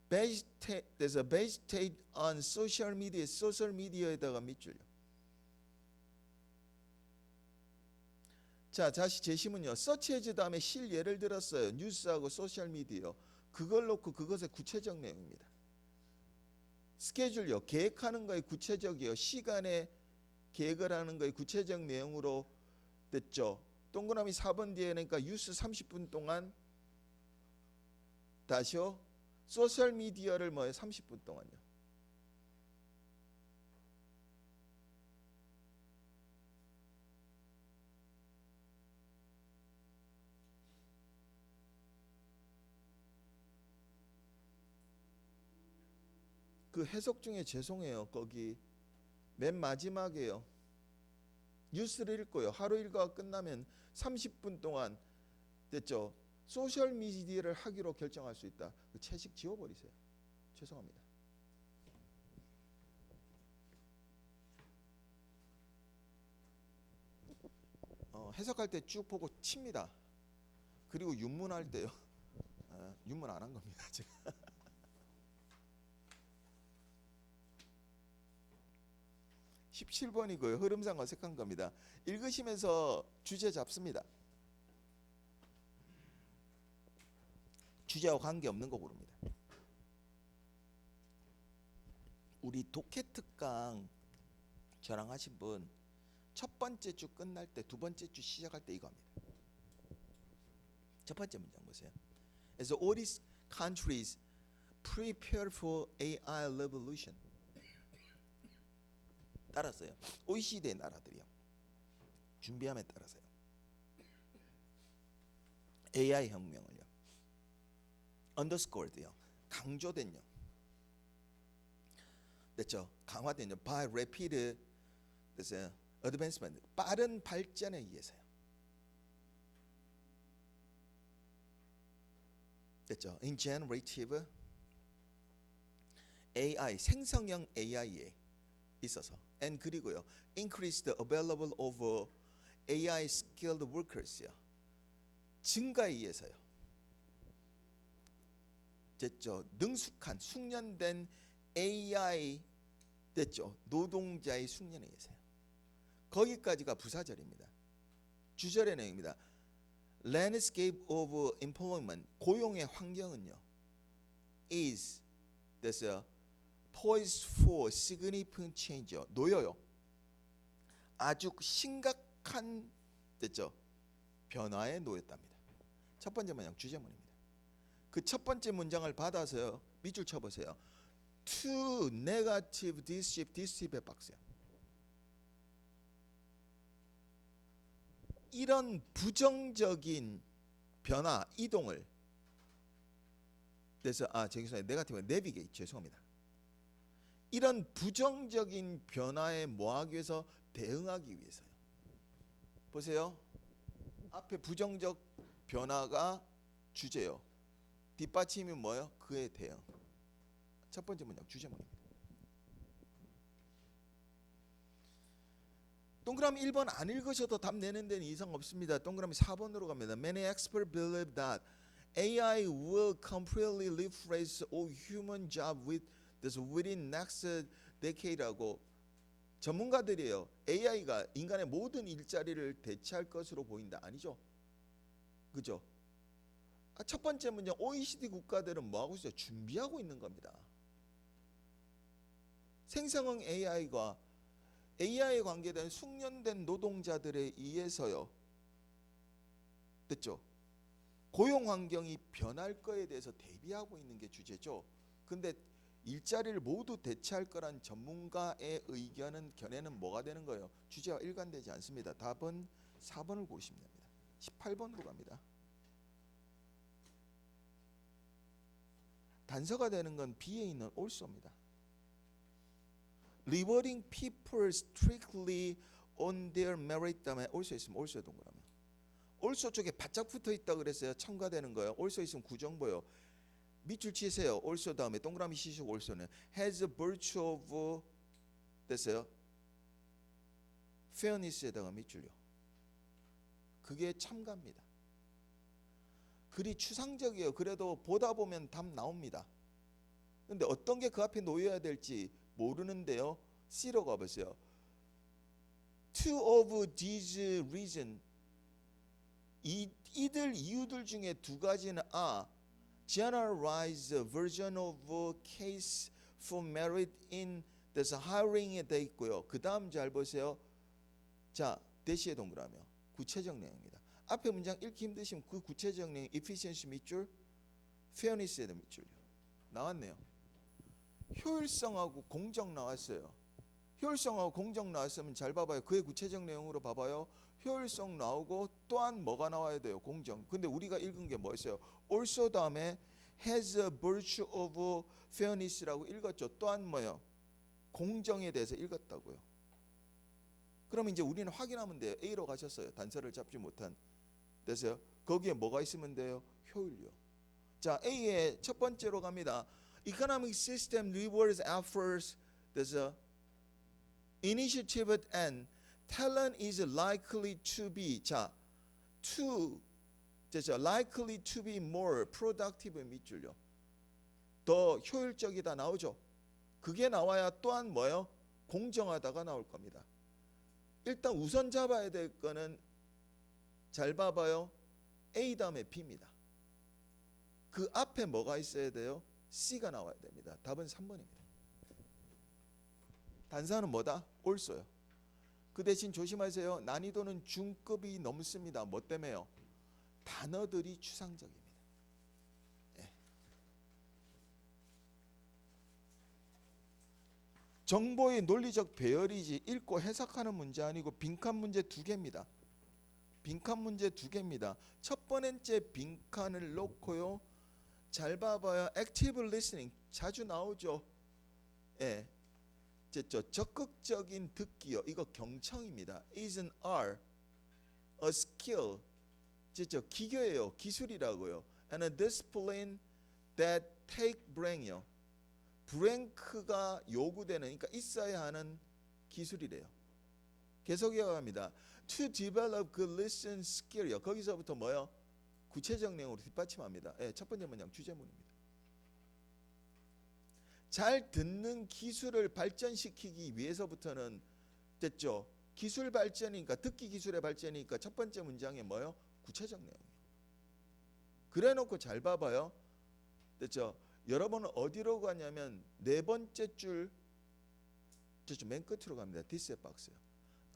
vegetate on social media, 소셜 미디어에다가 밑줄요. 자, 다시 제시문요. search as 다음에 실 예를 들었어요. 뉴스하고 소셜 미디어. 그걸 놓고 그것의 구체적 내용입니다. 스케줄요. 계획하는 거의 구체적이요. 시간에 계획을 하는 거의 구체적 내용으로 됐죠. 동그라미 4번 뒤에 그러니까 뉴스 30분 동안 다시요. 소셜 미디어를 뭐예요? 30분 동안요. 그 해석 중에 죄송해요. 거기 맨 마지막에요. 뉴스를 읽고요. 하루 일과가 끝나면 30분 동안 됐죠. 소셜 미디어를 하기로 결정할 수 있다. 그 채식 지워버리세요. 죄송합니다. 해석할 때 쭉 보고 칩니다. 그리고 윤문할 때요. 윤문 안 한 겁니다. 제가. 17번이고요. 흐름상 어색한 겁니다. 읽으시면서 주제 잡습니다. 주제와 관계없는 거 고릅니다. 우리 독해 특강 저랑 하신 분 첫 번째 주 끝날 때 두 번째 주 시작할 때 이거 합니다. 첫 번째 문장 보세요. As all these countries prepare for AI revolution. 따라서요. OECD 나라들이요. 준비함에 따라서요. AI 혁명을요. underscored요. 강조된요. 됐죠? 강화된요. by rapid advancement. 빠른 발전에 의해서요. 됐죠? in generative AI 생성형 AI에 있어서 and 그리고요. increased available of AI skilled workers요. 증가에 의해서요. 됐죠? 능숙한 숙련된 AI 됐죠? 노동자의 숙련에 의해서요. 거기까지가 부사절입니다. 주절의 내용입니다. Landscape of employment 고용의 환경은요. is poised for significant change. 놓여요. 아주 심각한 됐죠? 변화에 놓였답니다. 첫 번째 문장 주제문입니다. 그 첫 번째 문장을 받아서요. 밑줄 쳐보세요. To negative disruptive 박스요. 이런 부정적인 변화, 이동을 그래서 죄송해요. 네거티브 내비게이트 죄송합니다. 이런 부정적인 변화에 뭐하기 위해서 대응하기 위해서요. 보세요. 앞에 부정적 변화가 주제요. 뒷받침이 뭐예요? 그에 대응. 첫 번째 문장 주제문입니다. 동그라미 1번 안 읽으셔도 답 내는 데는 이상 없습니다. 동그라미 4번으로 갑니다. Many experts believe that AI will completely replace all human jobs within next decade라고 전문가들이에요. AI가 인간의 모든 일자리를 대체할 것으로 보인다. 아니죠? 그죠? 첫 번째 문장 OECD 국가들은 뭐 하고 있어요? 준비하고 있는 겁니다. 생성형 AI가 AI에 관계된 숙련된 노동자들에 의해서요. 됐죠? 고용 환경이 변할 거에 대해서 대비하고 있는 게 주제죠. 근데 일자리를 모두 대체할 거란 전문가의 의견은 견해는 뭐가 되는 거예요? 주제와 일관되지 않습니다. 답은 4번을 고르시면 됩니다. 18번으로 갑니다. 단서가 되는 건 B에 있는 also입니다. Rewarding people strictly on their merit 다음에 also 있으면 also에 동그라미. also 쪽에 바짝 붙어 있다 그랬어요. 첨가되는 거예요. also 있으면 구정보요. 밑줄 치세요. also 다음에 동그라미 치시고 also는 has a virtue of 됐어요. fairness에다가 밑줄요. 그게 첨가입니다. 글이 추상적이에요. 그래도 보다 보면 답 나옵니다. 근데 어떤 게 그 앞에 놓여야 될지 모르는데요. C로 가보세요. Two of these reasons 이들 이유들 중에 두 가지는 generalized version of case for merit in this hiring에 돼 있고요. 그 다음 잘 보세요. 자, 대시에 동그라미요. 구체적 내용입니다. 앞에 문장 읽기 힘드시면 그 구체적 내용 efficiency 밑줄, fairness에 대한 밑줄요. 나왔네요. 효율성하고 공정 나왔어요. 효율성하고 공정 나왔으면 잘 봐봐요. 그의 구체적 내용으로 봐봐요. 효율성 나오고 또한 뭐가 나와야 돼요? 공정. 근데 우리가 읽은 게 뭐였어요? also 다음에 has a virtue of fairness라고 읽었죠. 또한 뭐요? 공정에 대해서 읽었다고요. 그러면 이제 우리는 확인하면 돼요. A로 가셨어요. 단서를 잡지 못한. 됐어요? 거기에 뭐가 있으면 돼요? 효율요. 자, A의 첫 번째로 갑니다. Economic system rewards efforts. 됐어요? Initiative and talent is likely to be likely to be more productive 밑줄요. 더 효율적이다 나오죠. 그게 나와야 또한 뭐요? 공정하다가 나올 겁니다. 일단 우선 잡아야 될 거는 잘 봐봐요. A 다음에 B입니다. 그 앞에 뭐가 있어야 돼요? C가 나와야 됩니다. 답은 3번입니다. 단서는 뭐다? also요. 그 대신 조심하세요. 난이도는 중급이 넘습니다. 뭐 때문에요? 단어들이 추상적입니다. 네. 정보의 논리적 배열이지 읽고 해석하는 문제 아니고 빈칸 문제 2개입니다. 빈칸 문제 2개입니다. 첫 번째 빈칸을 놓고요. 잘 봐봐요. Active listening 자주 나오죠. 예. 적극적인 듣기요. 이거 경청입니다. Isn't are a skill. 기교예요. 기술이라고요. And a discipline that take brain이요. 브랭크가 요구되는, 그러니까 있어야 하는 기술이래요. 계속 이어갑니다. To develop good listening skill이요. 거기서부터 뭐요? 구체적 내용으로 뒷받침합니다. 예, 첫 번째 문장 주제문입니다. 잘 듣는 기술을 발전시키기 위해서부터는 됐죠. 기술 발전이니까 듣기 기술의 발전이니까 첫 번째 문장에 뭐요? 구체적 내용이요. 그래놓고 잘 봐봐요. 됐죠. 여러분은 어디로 가냐면 네 번째 줄 맨 끝으로 갑니다. this의 박스요.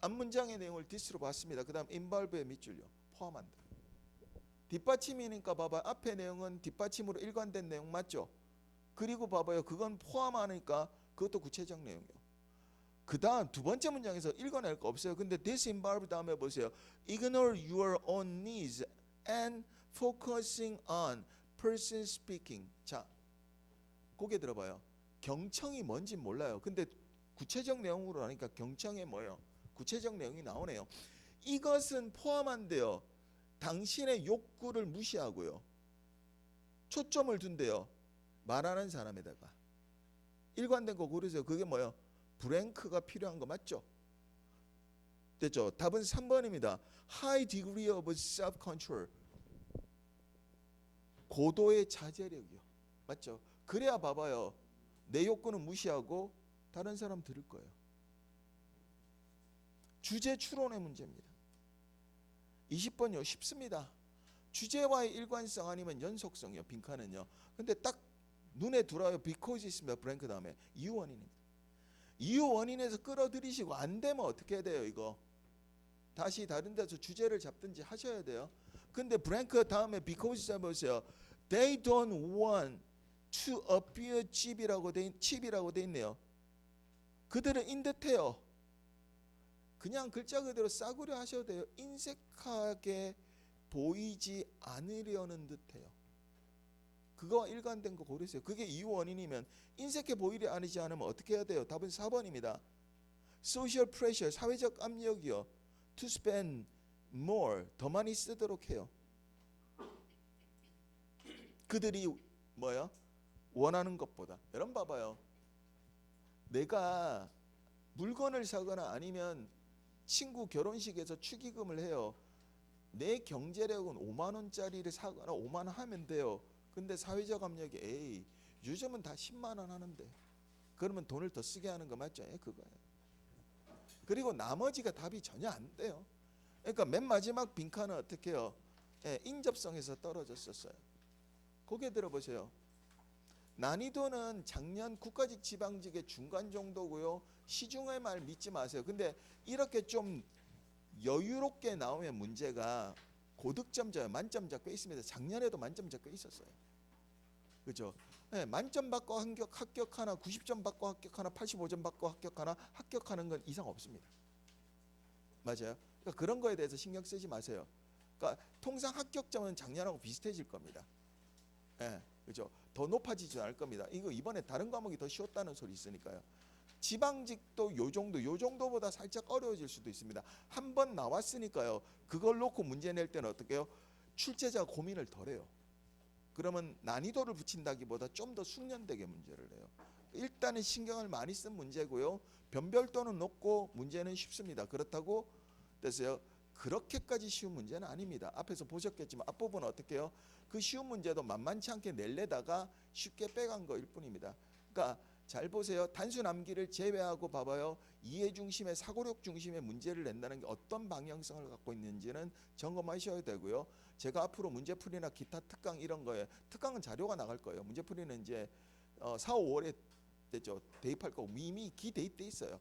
앞 문장의 내용을 this로 봤습니다. 그 다음 involve의 밑줄요. 포함한다. 뒷받침이니까 봐봐요. 앞의 내용은 뒷받침으로 일관된 내용 맞죠? 그리고 봐봐요. 그건 포함하니까 그것도 구체적 내용이요. 그 다음 두 번째 문장에서 읽어낼 거 없어요. 근데 this involve 다음에 보세요. Ignore your own needs and focusing on person speaking. 자, 고개 들어봐요. 경청이 뭔지 몰라요. 근데 구체적 내용으로 하니까 경청에 뭐예요? 구체적 내용이 나오네요. 이것은 포함한데요. 당신의 욕구를 무시하고요. 초점을 둔대요. 말하는 사람에다가. 일관된 거 고르세요. 그게 뭐예요? 브랭크가 필요한 거 맞죠? 됐죠? 답은 3번입니다. High degree of self-control. 고도의 자제력이요. 맞죠? 그래야 봐봐요. 내 욕구는 무시하고 다른 사람 들을 거예요. 주제 추론의 문제입니다. 20번요. 쉽습니다. 주제와의 일관성 아니면 연속성이요. 빈칸은요. 근데 딱 눈에 들어와요. because 있습니다. 브랭크 다음에 이유 원인입니다. 이유 원인에서 끌어들이시고 안 되면 어떻게 해야 돼요? 이거 다시 다른 데서 주제를 잡든지 하셔야 돼요. 근데 브랭크 다음에 because 잡으세요. They don't want to appear cheap이라고 돼 있네요. 그들은 인듯해요. 그냥 글자 그대로 싸구려 하셔도 돼요. 인색하게 보이지 않으려는 듯해요. 그거 일관된 거 고르세요. 그게 이유 원인이면 인색해 보이지 않으면 어떻게 해야 돼요? 답은 4번입니다. Social pressure, 사회적 압력이요. To spend more, 더 많이 쓰도록 해요. 그들이 뭐요? 원하는 것보다. 여러분 봐봐요. 내가 물건을 사거나 아니면 친구 결혼식에서 축의금을 해요. 내 경제력은 5만 원짜리를 사거나 5만 원 하면 돼요. 근데 사회적 압력이 에이 요즘은 다 10만 원 하는데 그러면 돈을 더 쓰게 하는 거 맞죠? 그거예요. 그리고 나머지가 답이 전혀 안 돼요. 그러니까 맨 마지막 빈칸은 어떻게 해요? 인접성에서 떨어졌었어요. 고개 들어보세요. 난이도는 작년 국가직 지방직의 중간 정도고요. 시중의 말 믿지 마세요. 근데 이렇게 좀 여유롭게 나오면 문제가 고득점자 만점자 꽤 있습니다. 작년에도 만점자 꽤 있었어요. 그렇죠? 네, 만점 받고 합격하나 90점 받고 합격하나 85점 받고 합격하나 합격하는 건 이상 없습니다. 맞아요? 그러니까 그런 거에 대해서 신경 쓰지 마세요. 그러니까 통상 합격점은 작년하고 비슷해질 겁니다. 네, 그렇죠? 더 높아지지 않을 겁니다. 이거 이번에 다른 과목이 더 쉬웠다는 소리 있으니까요. 지방직도 요 정도보다 살짝 어려워질 수도 있습니다. 한 번 나왔으니까요. 그걸 놓고 문제 낼 때는 어떻게 해요? 출제자가 고민을 덜 해요. 그러면 난이도를 붙인다기보다 좀 더 숙련되게 문제를 내요. 일단은 신경을 많이 쓴 문제고요. 변별도는 높고 문제는 쉽습니다. 그렇다고 됐어요. 그렇게까지 쉬운 문제는 아닙니다. 앞에서 보셨겠지만 앞부분은 어떻게 해요? 그 쉬운 문제도 만만치 않게 낼래다가 쉽게 빼간 거일 뿐입니다. 그러니까 잘 보세요. 단순 암기를 제외하고 봐봐요. 이해 중심의 사고력 중심의 문제를 낸다는 게 어떤 방향성을 갖고 있는지는 점검하셔야 되고요. 제가 앞으로 문제풀이나 기타 특강 이런 거에 특강은 자료가 나갈 거예요. 문제풀이는 이제 4, 5월에 됐죠. 대입할 거고 이미 기대입돼 있어요.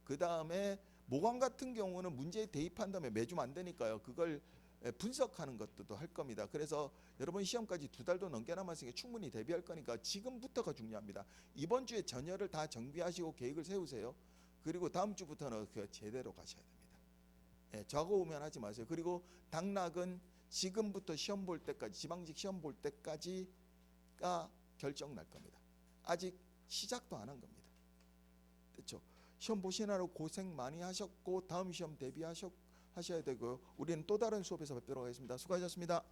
그 다음에 모강 같은 경우는 문제에 대입한 다음에 매주 만드니까요. 그걸 분석하는 것도 할 겁니다. 그래서 여러분 시험까지 2달도 넘게 남았으니까 충분히 대비할 거니까 지금부터가 중요합니다. 이번 주에 전열을 다 정비하시고 계획을 세우세요. 그리고 다음 주부터는 제대로 가셔야 됩니다. 좌고우면하지 마세요. 그리고 당락은 지금부터 시험 볼 때까지 지방직 시험 볼 때까지가 결정 날 겁니다. 아직 시작도 안 한 겁니다. 됐죠? 시험 보시느라고 고생 많이 하셨고 다음 시험 대비하셔야 되고요. 우리는 또 다른 수업에서 뵙도록 하겠습니다. 수고하셨습니다.